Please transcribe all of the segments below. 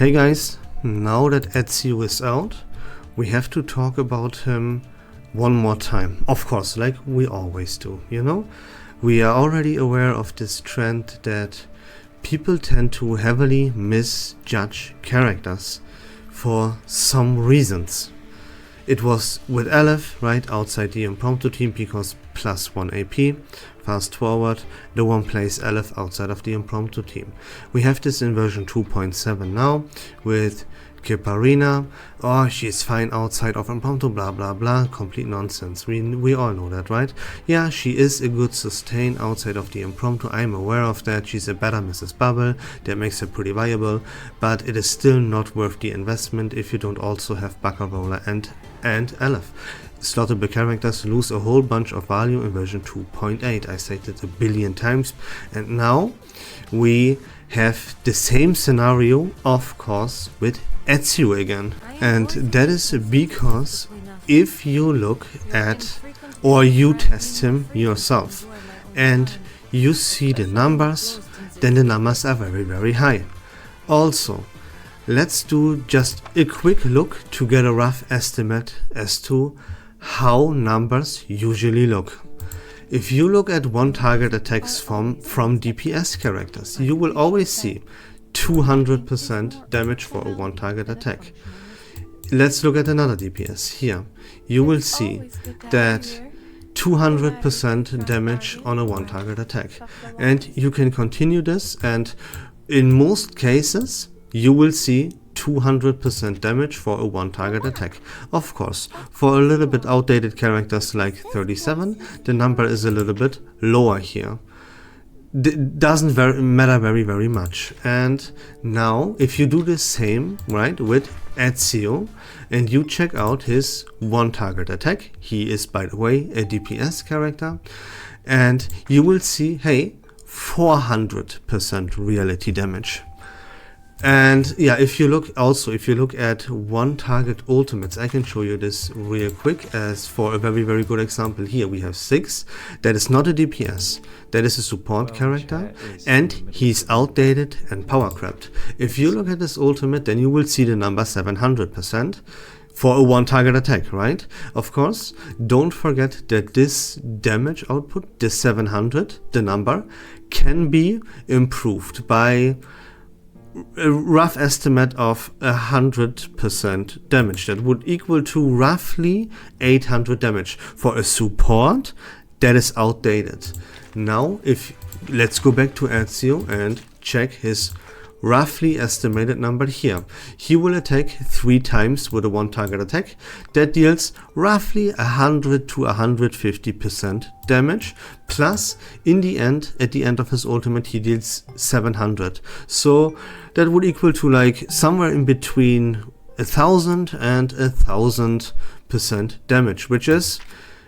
Hey guys, now that Ezio is out, we have to talk about him one more time. Of course, like we always do, you know? We are already aware of this trend that people tend to heavily misjudge characters for some reasons. It was with Aleph, right, outside the impromptu team because +1 AP. Fast forward, no one plays Aleph outside of the impromptu team. We have this in version 2.7 now with Kiparina. Oh, she's fine outside of impromptu, blah blah blah, complete nonsense. We all know that, right? Yeah, she is a good sustain outside of the impromptu, I'm aware of that. She's a better Mrs. Bubble, that makes her pretty viable, but it is still not worth the investment if you don't also have Baka Roller and Aleph. Slottable characters lose a whole bunch of value in version 2.8. I said it a billion times, and now we have the same scenario, of course, with Ezio again. And that is because if you look at, or you test him yourself, and you see the numbers, then the numbers are very, very high. Also, let's do just a quick look to get a rough estimate as to how numbers usually look. If you look at one target attacks from DPS characters, you will always see 200% damage for a one target attack. Let's look at another DPS here. You will see that 200% damage on a one target attack. And you can continue this, and in most cases you will see 200% damage for a one target attack. Of course, for a little bit outdated characters like 37, the number is a little bit lower here. Doesn't matter very much. And now if you do the same, right, with Ezio, and you check out his one target attack, he is, by the way, a DPS character, and you will see, hey, 400% reality damage. And yeah, if you look at one target ultimates, I can show you this real quick as for a very good example. Here we have 6, that is not a DPS, that is a support character, and he's outdated and power crept. If you look at this ultimate, then you will see the number 700% for a one target attack, right? Of course, don't forget that this damage output, this 700, the number, can be improved by a rough estimate of 100% damage. That would equal to roughly 800 damage for a support that is outdated. Now, let's go back to Ezio and check his roughly estimated number here. He will attack 3 times with a one target attack. That deals roughly 100 to 150% damage. Plus, in the end, at the end of his ultimate, he deals 700. So that would equal to like somewhere in between 1000 and 1000% damage, which is,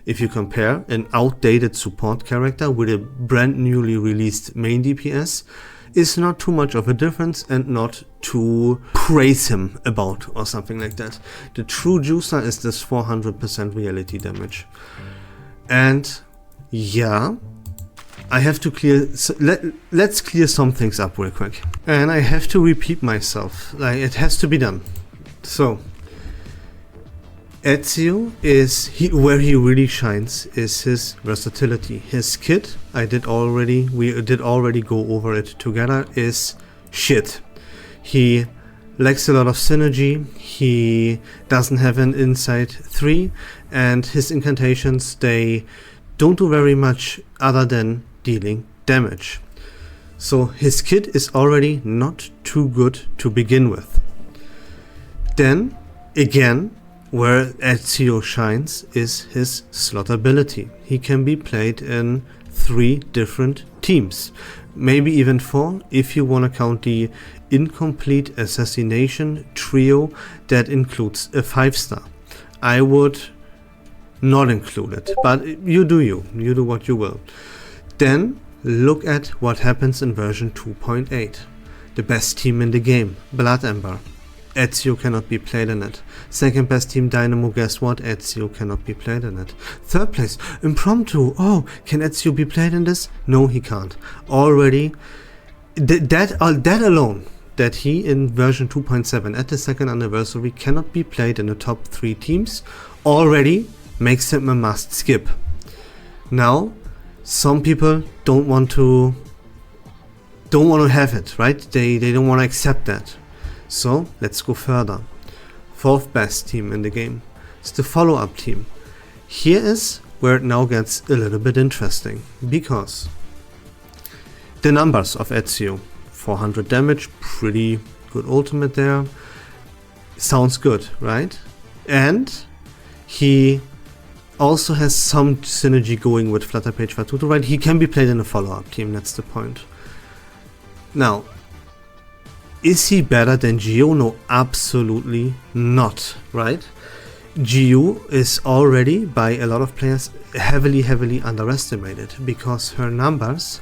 if you compare an outdated support character with a brand newly released main DPS, is not too much of a difference and not to praise him about or something like that. The true juicer is this 400% reality damage. And yeah, I have to let's clear some things up real quick. And I have to repeat myself, like it has to be done. So Ezio is, where he really shines is his versatility. His kit, we did already go over it together, is shit. He lacks a lot of synergy, he doesn't have an Insight 3, and his incantations, they don't do very much other than dealing damage. So his kit is already not too good to begin with. Then, again, where Ezio shines is his slot ability. He can be played in 3 different teams, maybe even 4 if you want to count the incomplete assassination trio that includes a 5-star. I would not include it, but you do what you will. Then look at what happens in version 2.8. The best team in the game, Blood Ember. Ezio cannot be played in it. Second best team Dynamo, guess what? Ezio cannot be played in it. Third place, Impromptu. Oh, can Ezio be played in this? No, he can't. Already, that alone that he in version 2.7 at the second anniversary cannot be played in the top 3 teams already makes him a must skip. Now, some people don't want to have it, right? They don't want to accept that. So let's go further. 4th best team in the game is the follow-up team. Here is where it now gets a little bit interesting, because the numbers of Ezio, 400 damage, pretty good ultimate there, sounds good, right? And he also has some synergy going with Flutterpage Fatuto, right? He can be played in a follow-up team, that's the point. Now, is he better than Gio? No, absolutely not, right? Gio is already, by a lot of players, heavily underestimated, because her numbers,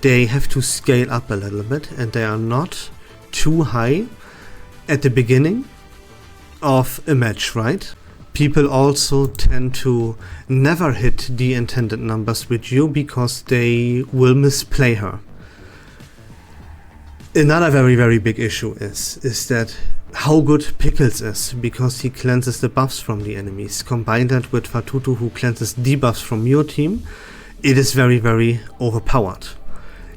they have to scale up a little bit, and they are not too high at the beginning of a match, right? People also tend to never hit the intended numbers with Gio because they will misplay her. Another very big issue is that how good Pickles is, because he cleanses the buffs from the enemies. Combine that with Fatuto, who cleanses debuffs from your team, it is very overpowered.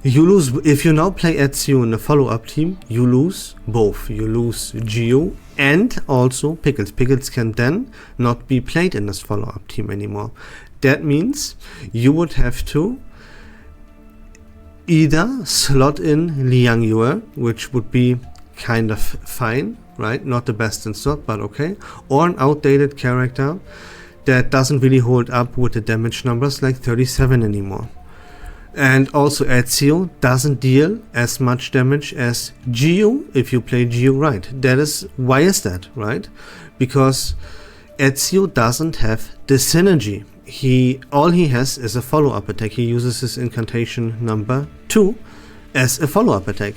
You lose, if you now play Ezio in a follow-up team, you lose both. You lose Gio and also Pickles. Pickles can then not be played in this follow-up team anymore. That means you would have to either slot in Liang Yue, which would be kind of fine, right? Not the best in slot, but okay. Or an outdated character that doesn't really hold up with the damage numbers, like 37 anymore. And also Ezio doesn't deal as much damage as Gio if you play Gio right. Why is that, right? Because Ezio doesn't have the synergy. All he has is a follow-up attack. He uses his incantation number 2 as a follow-up attack.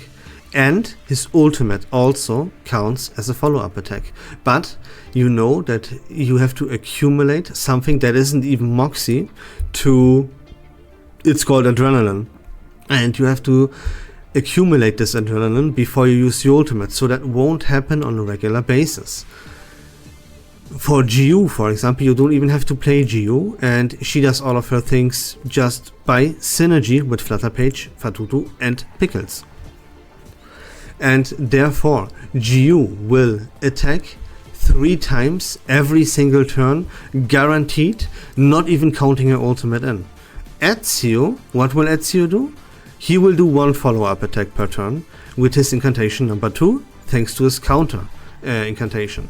And his ultimate also counts as a follow-up attack. But you know that you have to accumulate something that isn't even Moxie to... It's called adrenaline, and you have to accumulate this adrenaline before you use the ultimate, so that won't happen on a regular basis. For Gio, for example, you don't even have to play Gio, and she does all of her things just by synergy with Flutterpage, Fatuto and Pickles. And therefore, Gio will attack 3 times every single turn, guaranteed, not even counting her ultimate in. Ezio, what will Ezio do? He will do 1 follow-up attack per turn with his incantation number 2, thanks to his counter incantation.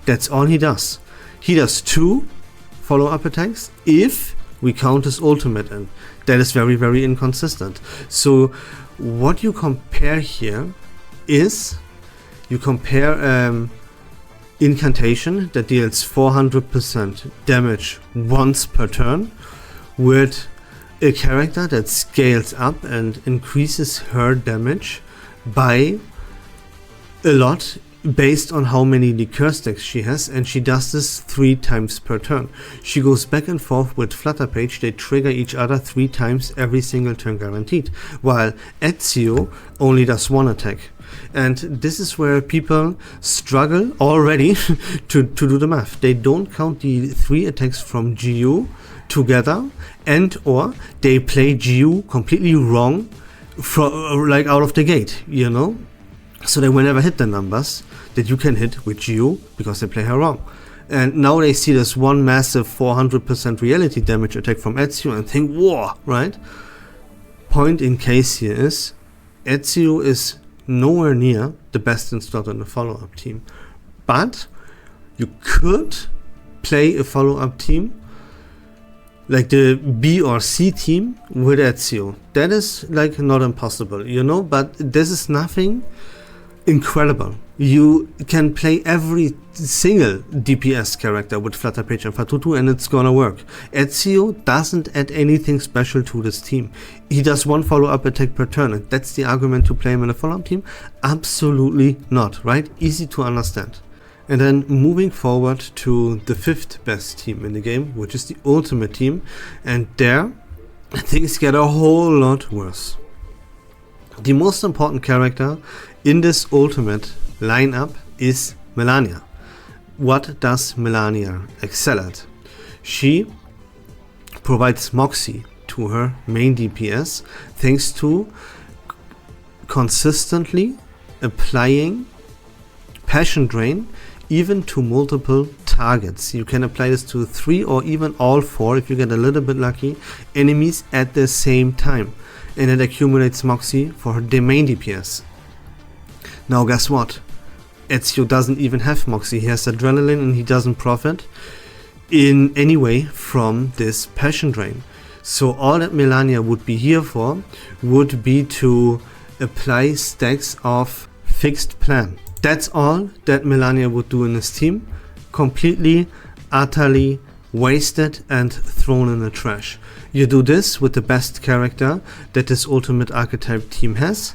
That's all he does. He does 2 follow-up attacks if we count his ultimate in. That is very inconsistent. So what you compare here is you compare incantation that deals 400% damage once per turn with a character that scales up and increases her damage by a lot based on how many liqueur stacks she has, and she does this 3 times per turn. She goes back and forth with Flutterpage, they trigger each other 3 times every single turn guaranteed, while Ezio only does 1 attack. And this is where people struggle already to do the math. They don't count the 3 attacks from Gio together, and or they play Gio completely wrong like out of the gate, you know? So they will never hit the numbers that you can hit with Gio because they play her wrong. And now they see this one massive 400% reality damage attack from Ezio and think, whoa, right? Point in case here is, Ezio is nowhere near the best in slot in the follow-up team. But you could play a follow-up team like the B or C team with Ezio. That is like not impossible, you know, but this is nothing incredible. You can play every single DPS character with Flutterpage and Fatuto and it's gonna work. Ezio doesn't add anything special to this team. He does 1 follow-up attack per turn, and that's the argument to play him in a follow-up team? Absolutely not, right? Easy to understand. And then moving forward to the 5th best team in the game, which is the Ultimate Team, and there things get a whole lot worse. The most important character in this ultimate lineup is Melania. What does Melania excel at? She provides Moxie to her main DPS thanks to consistently applying Passion Drain even to multiple targets. You can apply this to 3 or even all 4 if you get a little bit lucky enemies at the same time, and it accumulates Moxie for her main DPS. Now guess what? Ezio doesn't even have Moxie. He has Adrenaline and he doesn't profit in any way from this Passion Drain. So all that Melania would be here for would be to apply stacks of Fixed Plan. That's all that Melania would do in this team. Completely, utterly wasted and thrown in the trash. You do this with the best character that this ultimate archetype team has.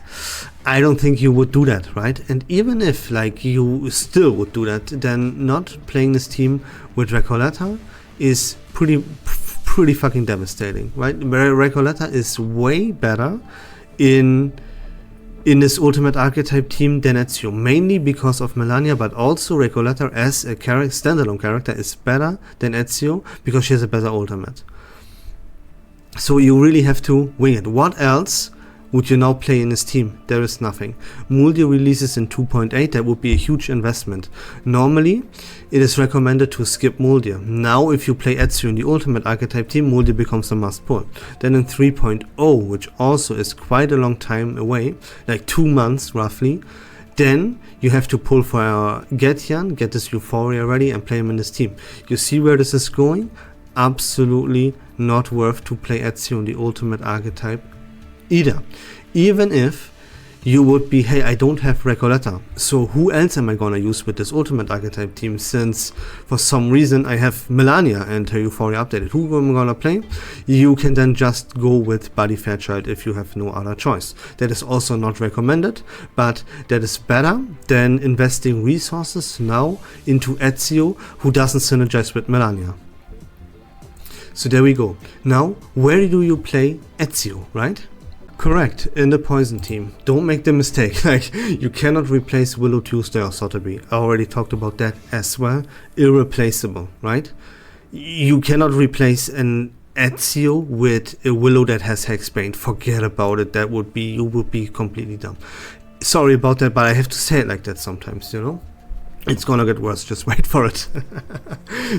I don't think you would do that, right? And even if like you still would do that, then not playing this team with Recoleta is pretty fucking devastating, right? Recoleta is way better in this ultimate archetype team than Ezio, mainly because of Melania, but also Recoleta as a standalone character is better than Ezio because she has a better ultimate. So you really have to wing it. What else would you now play in this team? There is nothing. Muldi releases in 2.8, that would be a huge investment. Normally, it is recommended to skip Muldi. Now, if you play Ezio in the ultimate archetype team, Muldi becomes a must pull. Then in 3.0, which also is quite a long time away, like 2 months roughly, then you have to pull for Getian, get this Euphoria ready and play him in this team. You see where this is going? Absolutely not worth to play Ezio in the ultimate archetype either. Even if you would be, hey, I don't have Recoleta, so who else am I gonna use with this ultimate archetype team, since for some reason I have Melania and her Euphoria updated? Who am I gonna play? You can then just go with Buddy Fairchild if you have no other choice. That is also not recommended, but that is better than investing resources now into Ezio, who doesn't synergize with Melania. So there we go. Now, where do you play Ezio, right? Correct, in the poison team. Don't make the mistake, like, you cannot replace Willow Tuesday or Sotheby. I already talked about that as well. Irreplaceable, right? You cannot replace an Ezio with a Willow that has Hexbane. Forget about it, you would be completely dumb. Sorry about that, but I have to say it like that sometimes, you know? It's gonna get worse, just wait for it.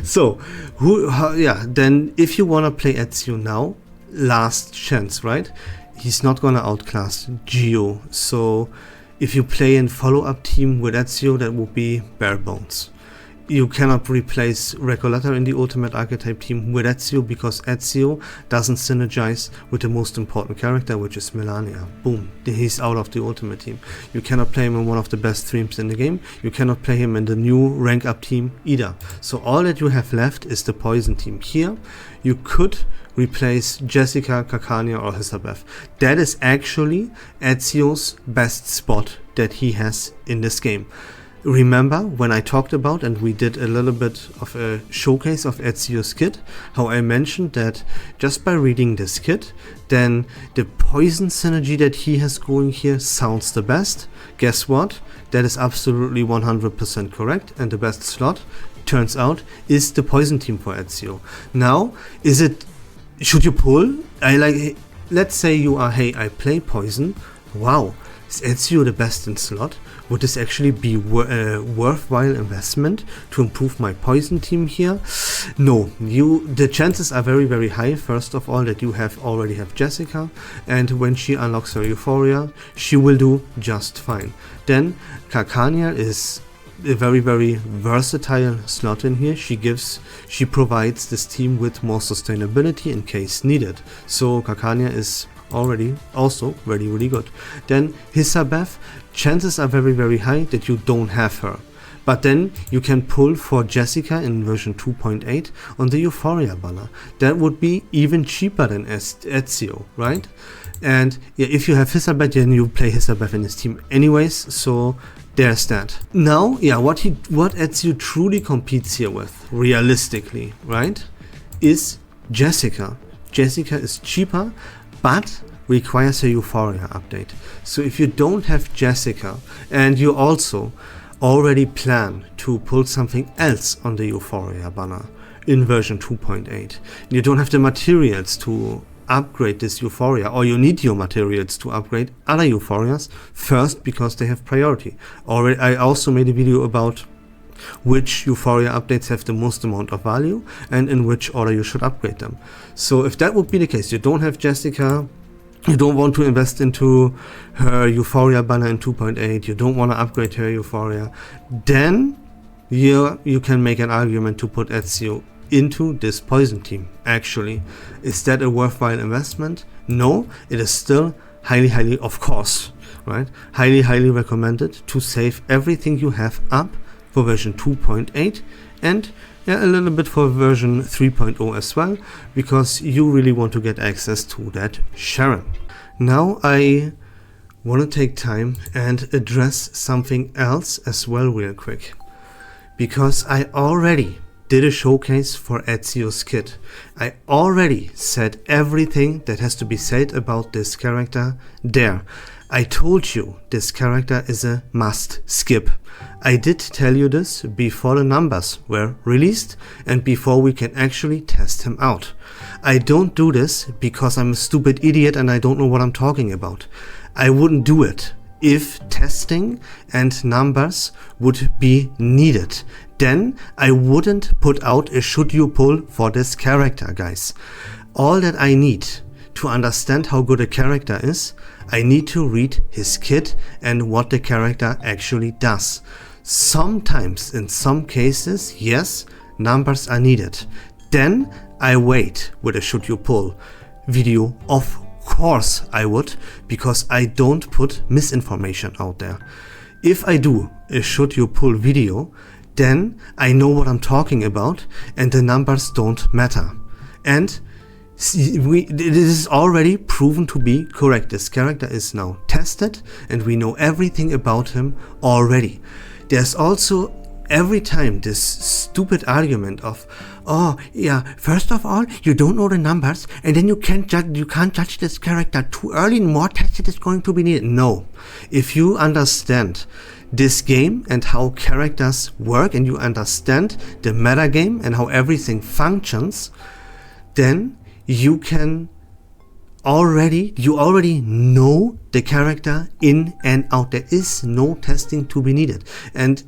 So, then if you wanna play Ezio now, last chance, right? He's not gonna outclass Gio, so if you play in follow-up team with Ezio, that would be bare bones. You cannot replace Recoleta in the ultimate archetype team with Ezio because Ezio doesn't synergize with the most important character, which is Melania. Boom, he's out of the ultimate team. You cannot play him in one of the best streams in the game. You cannot play him in the new rank up team either. So all that you have left is the poison team. Here you could replace Jessica, Kakania or Hisabeth. That is actually Ezio's best spot that he has in this game. Remember when I talked about, and we did a little bit of a showcase of Ezio's kit, how I mentioned that just by reading this kit, then the poison synergy that he has going here sounds the best. Guess what? That is absolutely 100% correct, and the best slot, turns out, is the poison team for Ezio. Now, should you pull? Let's say you are, hey, I play poison. Wow, is Ezio the best in slot? Would this actually be a worthwhile investment to improve my poison team here? No, the chances are very, very high, first of all, that you already have Jessica, and when she unlocks her Euphoria, she will do just fine. Then Kakania is a very, very versatile slot in here. She provides this team with more sustainability in case needed. So Kakania is already also really, really good. Then Hisabeth, chances are very, very high that you don't have her. But then you can pull for Jessica in version 2.8 on the Euphoria banner. That would be even cheaper than Ezio, right? And yeah, if you have Hisabeth, then you play Hisabeth in his team anyways, so there's that. Now, yeah, what Ezio truly competes here with, realistically, right, is Jessica. Jessica is cheaper, but requires a Euphoria update. So if you don't have Jessica and you also already plan to pull something else on the Euphoria banner in version 2.8, you don't have the materials to upgrade this Euphoria, or you need your materials to upgrade other Euphorias first because they have priority. Already, I also made a video about which Euphoria updates have the most amount of value and in which order you should upgrade them. So if that would be the case, you don't have Jessica, you don't want to invest into her Euphoria banner in 2.8, you don't want to upgrade her Euphoria, then you can make an argument to put Ezio into this poison team. Actually, is that a worthwhile investment? No, it is still highly, of course, right? Highly recommended to save everything you have up for version 2.8 and a little bit for version 3.0 as well, because you really want to get access to that Sharon. Now I want to take time and address something else as well real quick, because I already did a showcase for Ezio's kit. I already said everything that has to be said about this character there. I told you this character is a must skip. I did tell you this before the numbers were released and before we can actually test him out. I don't do this because I'm a stupid idiot and I don't know what I'm talking about. I wouldn't do it if testing and numbers would be needed. Then I wouldn't put out a should you pull for this character, guys. All that I need to understand how good a character is, I need to read his kit and what the character actually does. Sometimes, in some cases, yes, numbers are needed. Then I wait with a should you pull video. Of course I would, because I don't put misinformation out there. If I do a should you pull video, then I know what I'm talking about and the numbers don't matter. And it is already proven to be correct. This character is now tested and we know everything about him already. There's also every time this stupid argument of, oh yeah, first of all, you don't know the numbers and then you can't judge this character too early, more tested is going to be needed. No, if you understand this game and how characters work and you understand the meta game and how everything functions, then you already know the character in and out. There is no testing to be needed. And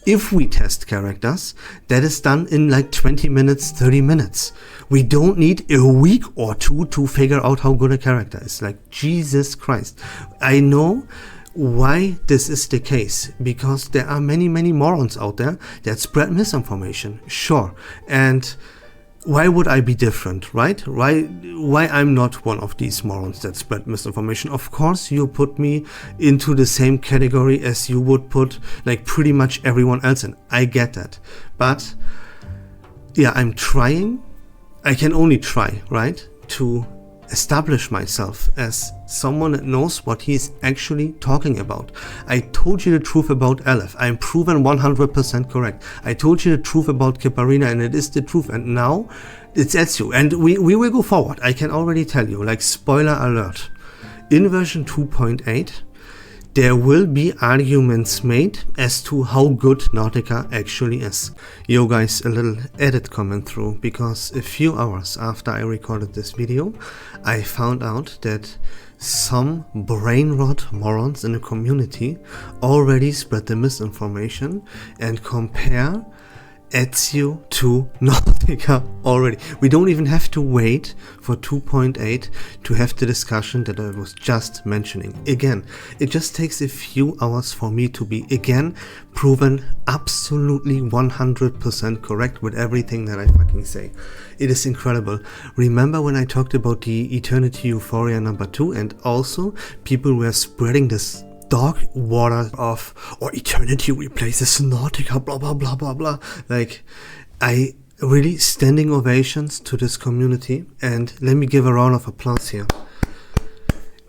if we test characters, that is done in like 20 minutes, 30 minutes. We don't need a week or two to figure out how good a character is. Like, Jesus Christ. I know why this is the case, because there are many morons out there that spread misinformation, sure, and why would I be different, right? Why I'm not one of these morons that spread misinformation? Of course you put me into the same category as you would put like pretty much everyone else in. I get that, but yeah, I'm trying. I can only try, right, to establish myself as someone that knows what he's actually talking about. I told you the truth about Aleph. I'm proven 100% correct. I told you the truth about Kiparina and it is the truth, and now it's Ezio. And we will go forward. I can already tell you, like, spoiler alert. In version 2.8, there will be arguments made as to how good Nautica actually is. Yo guys, a little edit comment through, because a few hours after I recorded this video, I found out that some brain rot morons in the community already spread the misinformation and compare Ezio to Nautica already. We don't even have to wait for 2.8 to have the discussion that I was just mentioning. Again, it just takes a few hours for me to be again proven absolutely 100% correct with everything that I fucking say. It is incredible. Remember when I talked about the Eternity Euphoria number 2, and also people were spreading this dog water of, or Eternity replaces Nautica, blah blah blah blah blah. Like, I really standing ovations to this community, and let me give a round of applause here.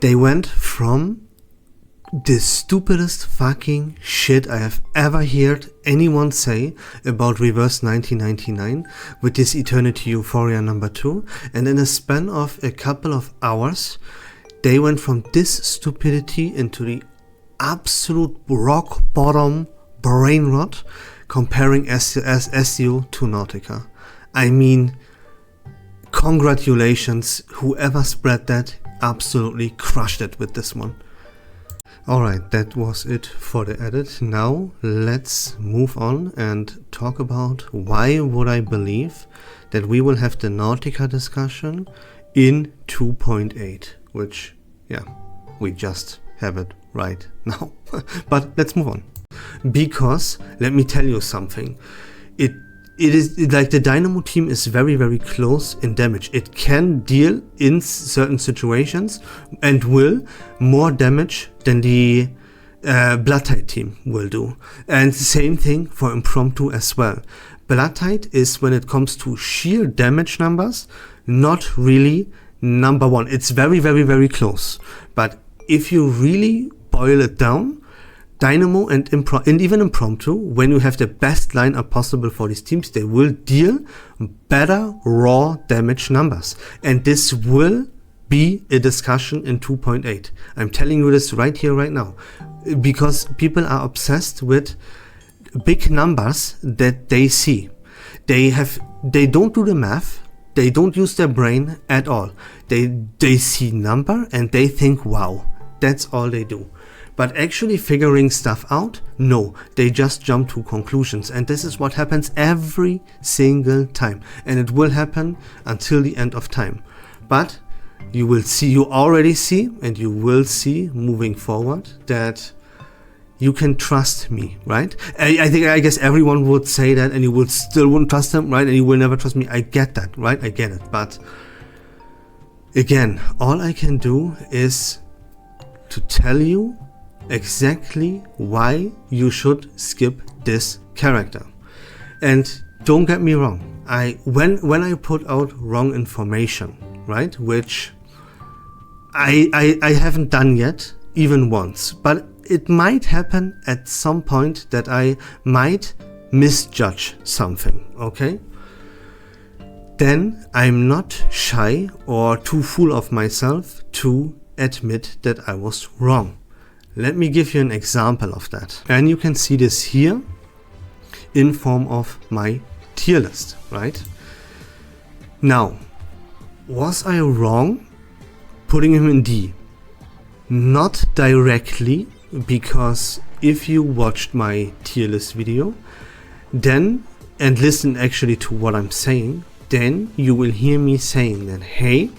They went from the stupidest fucking shit I have ever heard anyone say about Reverse1999 with this Eternity Euphoria number 2, and in a span of a couple of hours they went from this stupidity into the absolute rock bottom brain rot comparing Ezio to Nautica. I mean, congratulations, whoever spread that absolutely crushed it with this one. Alright, that was it for the edit. Now let's move on and talk about why would I believe that we will have the Nautica discussion in 2.8, which, yeah, we just have it right now. But let's move on. Because, let me tell you something, it is like the Dynamo team is very, very close in damage. It can deal in certain situations and will more damage than the Blood Tide team will do. And same thing for Impromptu as well. Blood Tide is, when it comes to sheer damage numbers, not really number one. It's very, very, very close. But if you really boil it down, Dynamo and even Impromptu, when you have the best lineup possible for these teams, they will deal better raw damage numbers. And this will be a discussion in 2.8. I'm telling you this right here, right now. Because people are obsessed with big numbers that they see. They don't do the math. They don't use their brain at all. They see number and they think, wow, that's all they do. But actually figuring stuff out, no, they just jump to conclusions. And this is what happens every single time. And it will happen until the end of time. But you will see, you already see, and you will see moving forward that you can trust me, right? I guess everyone would say that, and you would still wouldn't trust them, right? And you will never trust me. I get that, right? I get it. But again, all I can do is to tell you exactly why you should skip this character. And don't get me wrong, when I put out wrong information, right, which I haven't done yet, even once, but it might happen at some point that I might misjudge something, okay? Then I'm not shy or too full of myself to admit that I was wrong. Let me give you an example of that. And you can see this here in form of my tier list, right? Now, was I wrong putting him in D? Not directly, because if you watched my tier list video, then, and listen actually to what I'm saying, then you will hear me saying that, hey,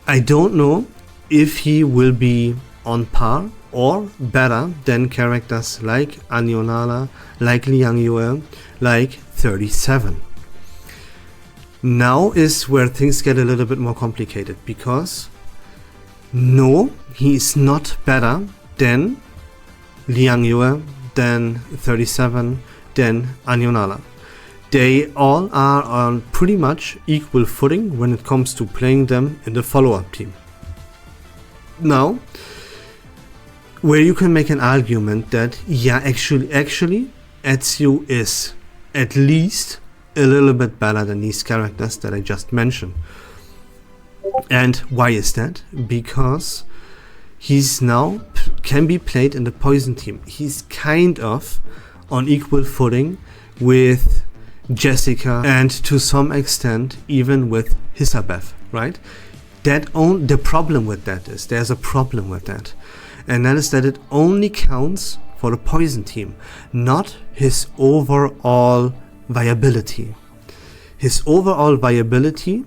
I don't know if he will be on par or better than characters like Anionala, like Liang Yue, like 37. Now is where things get a little bit more complicated, because no, he is not better than Liang Yue, than 37, than Anionala. They all are on pretty much equal footing when it comes to playing them in the follow-up team. Now, where you can make an argument that, yeah, actually, Ezio is at least a little bit better than these characters that I just mentioned. And why is that? Because he's now can be played in the poison team. He's kind of on equal footing with Jessica, and to some extent even with Hisabeth, right? The problem with that is, there's a problem with that, and that is that it only counts for the poison team, not his overall viability. His overall viability,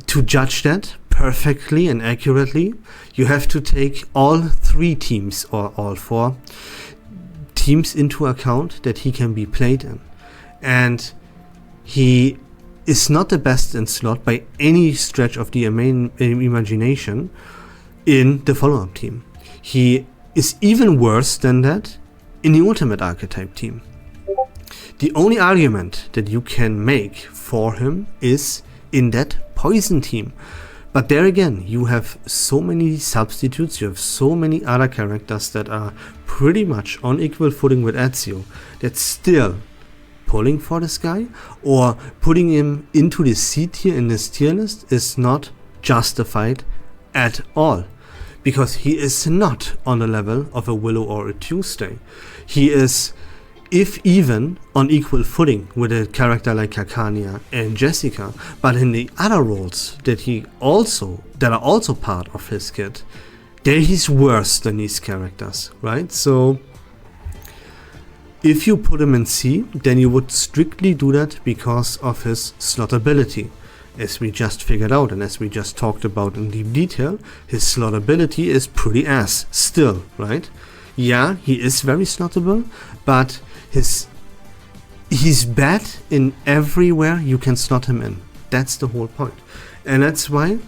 to judge that perfectly and accurately, you have to take all three teams, or all four teams, into account that he can be played in. And he is not the best in slot by any stretch of the imagination in the follow-up team. He is even worse than that in the ultimate archetype team. The only argument that you can make for him is in that poison team. But there again, you have so many substitutes, you have so many other characters that are pretty much on equal footing with Ezio, that still pulling for this guy or putting him into the C tier in this tier list is not justified at all, because he is not on the level of a Willow or a Tuesday. He is, if even, on equal footing with a character like Kakania and Jessica, but in the other roles that are also part of his kit, there he's worse than these characters, right? So if you put him in C, then you would strictly do that because of his slot ability. As we just figured out and as we just talked about in deep detail, his slot ability is pretty ass still, right? Yeah, he is very slottable, but he's bad in everywhere you can slot him in. That's the whole point. And that's why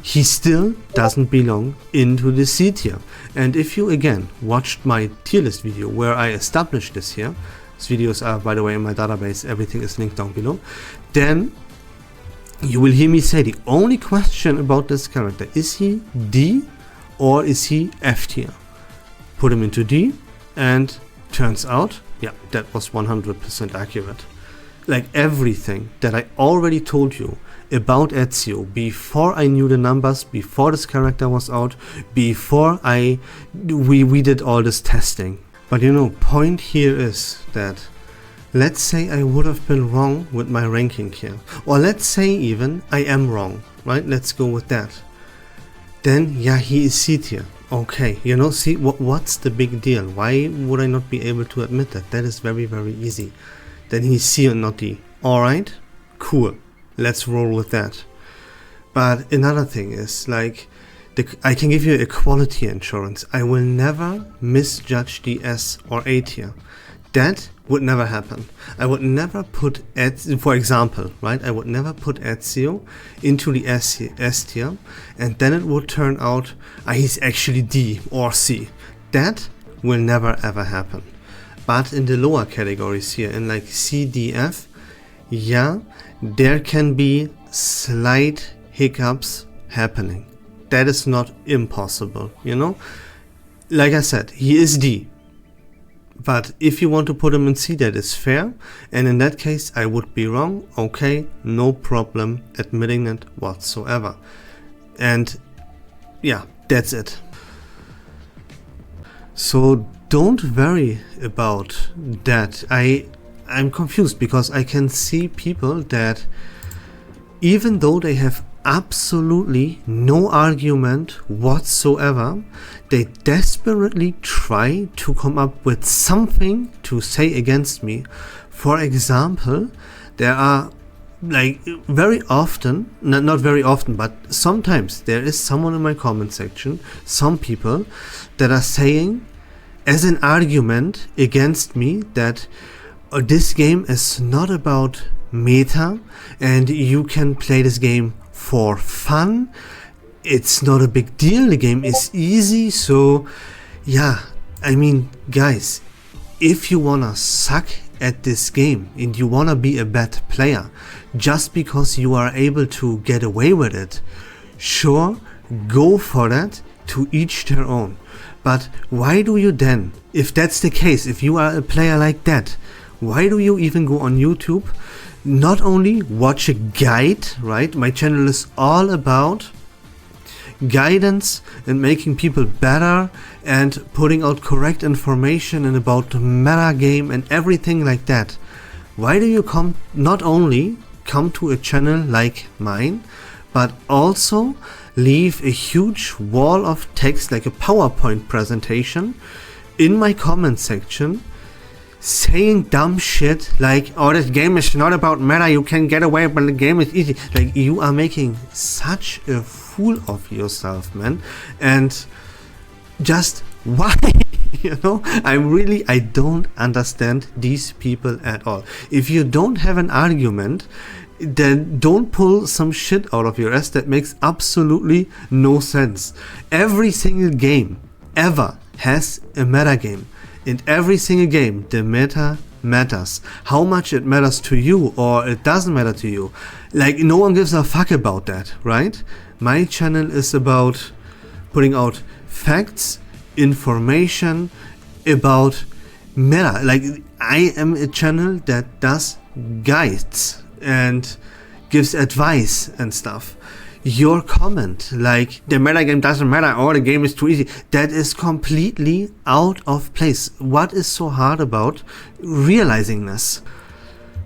he still doesn't belong into the C tier. And if you again watched my tier list video where I established this here, these videos are, by the way, in my database, everything is linked down below, then you will hear me say the only question about this character, is he D or is he F tier? Put him into D, and turns out, yeah, that was 100% accurate. Like everything that I already told you about Ezio before I knew the numbers, before this character was out, before we did all this testing. But you know, point here is that let's say I would have been wrong with my ranking here, or let's say even I am wrong, right? Let's go with that. Then yeah, he is C tier. Okay, you know, see, what's the big deal? Why would I not be able to admit that? That is very, very easy. Then he's C and not D. Alright, cool. Let's roll with that. But another thing is, like, I can give you a quality insurance. I will never misjudge the S or A tier. That would never happen. I would never put Ezio, for example, right? I would never put Ezio into the S tier, and then it would turn out he's actually D or C. That will never ever happen. But in the lower categories here, in like C, D, F, yeah, there can be slight hiccups happening. That is not impossible, you know? Like I said, he is D. But if you want to put him in C, that is fair, and in that case I would be wrong. Okay, no problem admitting it whatsoever. And yeah, that's it. So don't worry about that. I'm confused because I can see people that even though they have absolutely no argument whatsoever, they desperately try to come up with something to say against me. For example, there are, like, very often, not very often, but sometimes there is someone in my comment section, some people that are saying as an argument against me that this game is not about meta and you can play this game for fun. It's not a big deal, the game is easy. So yeah, I mean, guys, if you wanna suck at this game and you wanna be a bad player just because you are able to get away with it, sure, go for that, to each their own. But why do you then, if that's the case, if you are a player like that, why do you even go on YouTube? Not only watch a guide, right? My channel is all about guidance and making people better and putting out correct information and about the meta game and everything like that. Why do you not only come to a channel like mine, but also leave a huge wall of text, like a PowerPoint presentation, in my comment section, saying dumb shit like, oh, this game is not about meta, you can get away, but the game is easy. Like, you are making such a fool of yourself, man. And just why? You know, I don't understand these people at all. If you don't have an argument, then don't pull some shit out of your ass that makes absolutely no sense. Every single game ever has a meta game. In every single game, the meta matters. How much it matters to you or it doesn't matter to you, like, no one gives a fuck about that, right? My channel is about putting out facts, information about meta. Like, I am a channel that does guides and gives advice and stuff. your comment, like the meta game doesn't matter or the game is too easy, that is completely out of place. What is so hard about realizing this?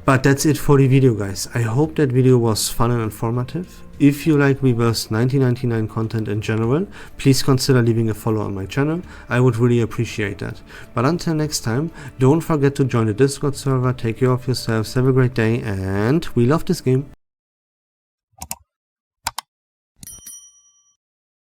But that's it for the video, guys. I hope that video was fun and informative. If you like Reverse1999 content in general, please consider leaving a follow on my channel. I would really appreciate that. But until next time, don't forget to join the Discord server, take care of yourselves, have a great day, and we love this game.